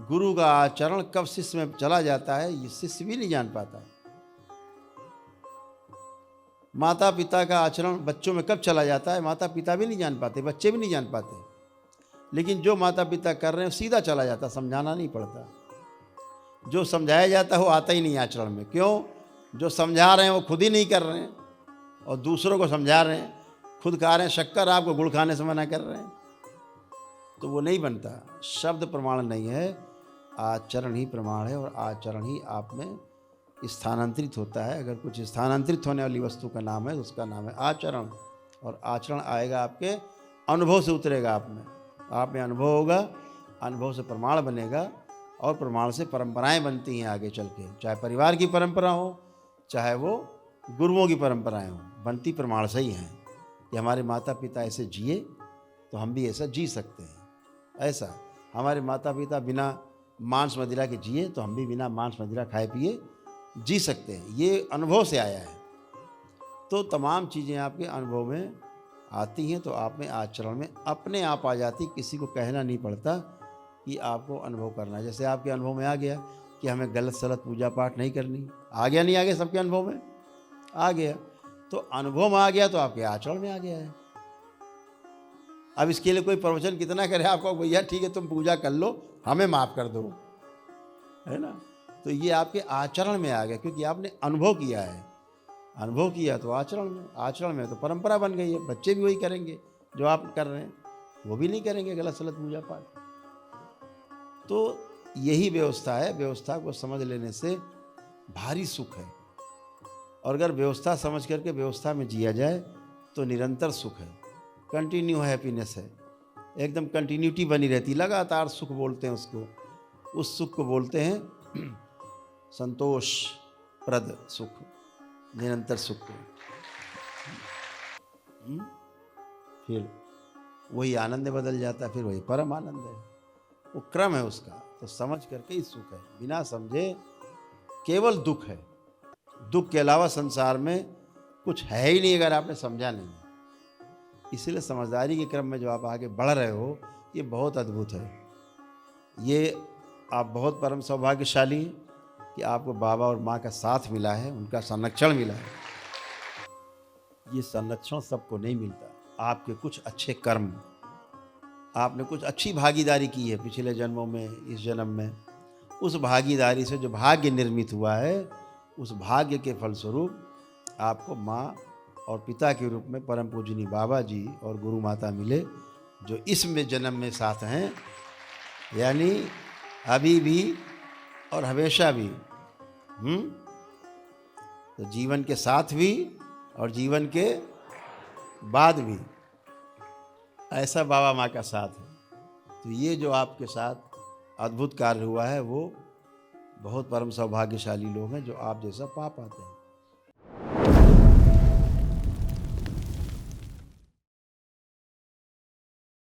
गुरु का आचरण कब शिष्य में चला जाता है ये शिष्य भी नहीं जान पाता। माता पिता का आचरण बच्चों में कब चला जाता है माता पिता भी नहीं जान पाते, बच्चे भी नहीं जान पाते। लेकिन जो माता पिता कर रहे हैं सीधा चला जाता, समझाना नहीं पड़ता। जो समझाया जाता है वो आता ही नहीं आचरण में। क्यों? जो समझा रहे हैं वो खुद ही नहीं कर रहे हैं और दूसरों को समझा रहे हैं, खुद खा रहे हैं शक्कर, आपको गुड़ खाने से मना कर रहे हैं, तो वो नहीं बनता। शब्द प्रमाण नहीं है, आचरण ही प्रमाण है और आचरण ही आप में स्थानांतरित होता है। अगर कुछ स्थानांतरित होने वाली वस्तु का नाम है तो उसका नाम है आचरण। और आचरण आएगा आपके अनुभव से, उतरेगा आप में अनुभव होगा, अनुभव से प्रमाण बनेगा और प्रमाण से परंपराएं बनती हैं आगे चल के। चाहे परिवार की परंपरा हो, चाहे वो गुरुओं की परंपराएं हो, बनती प्रमाण से ही हैं कि हमारे माता पिता ऐसे जिए तो हम भी ऐसा जी सकते हैं। ऐसा हमारे माता पिता बिना मांस मदिरा के जिए तो हम भी बिना मांस मदिरा खाए पिए जी सकते हैं। ये अनुभव से आया है। तो तमाम चीज़ें आपके अनुभव में आती हैं तो आप में आचरण में अपने आप आ जाती, किसी को कहना नहीं पड़ता कि आपको अनुभव करना है। जैसे आपके अनुभव में आ गया कि हमें गलत सलत पूजा पाठ नहीं करनी, आ गया नहीं आ गया? सबके अनुभव में आ गया। तो अनुभव में आ गया तो आपके आचरण में आ गया है। अब इसके लिए कोई प्रवचन कितना करे, आपको भैया ठीक है तुम पूजा कर लो, हमें माफ़ कर दो, है ना? तो ये आपके आचरण में आ गया क्योंकि आपने अनुभव किया है। अनुभव किया तो आचरण में तो परंपरा बन गई है। बच्चे भी वही करेंगे जो आप कर रहे हैं, वो भी नहीं करेंगे गलत सलत पूजा पाठ। तो यही व्यवस्था है। व्यवस्था को समझ लेने से भारी सुख है और अगर व्यवस्था समझ करके व्यवस्था में जिया जाए तो निरंतर सुख है, कंटिन्यू हैप्पीनेस है, एकदम कंटिन्यूटी बनी रहती, लगातार सुख बोलते हैं उसको। उस सुख को बोलते हैं संतोष प्रद सुख, निरंतर सुख। फिर वही आनंद में बदल जाता है, फिर वही परम आनंद है। वो क्रम है उसका। तो समझ करके ही सुख है, बिना समझे केवल दुख है। दुख के अलावा संसार में कुछ है ही नहीं अगर आपने समझा नहीं। इसलिए समझदारी के क्रम में जो आप आगे बढ़ रहे हो ये बहुत अद्भुत है। ये आप बहुत परम सौभाग्यशाली हैं कि आपको बाबा और माँ का साथ मिला है, उनका संरक्षण मिला है। ये संरक्षण सबको नहीं मिलता। आपके कुछ अच्छे कर्म, आपने कुछ अच्छी भागीदारी की है पिछले जन्मों में, इस जन्म में, उस भागीदारी से जो भाग्य निर्मित हुआ है, उस भाग्य के फलस्वरूप आपको माँ और पिता के रूप में परम पूजनीय बाबा जी और गुरु माता मिले जो इस जन्म में साथ हैं, यानी अभी भी और हमेशा भी। तो जीवन के साथ भी और जीवन के बाद भी ऐसा बाबा माँ का साथ है। तो ये जो आपके साथ अद्भुत कार्य हुआ है वो बहुत परम सौभाग्यशाली लोग हैं जो आप जैसा पा पाते हैं।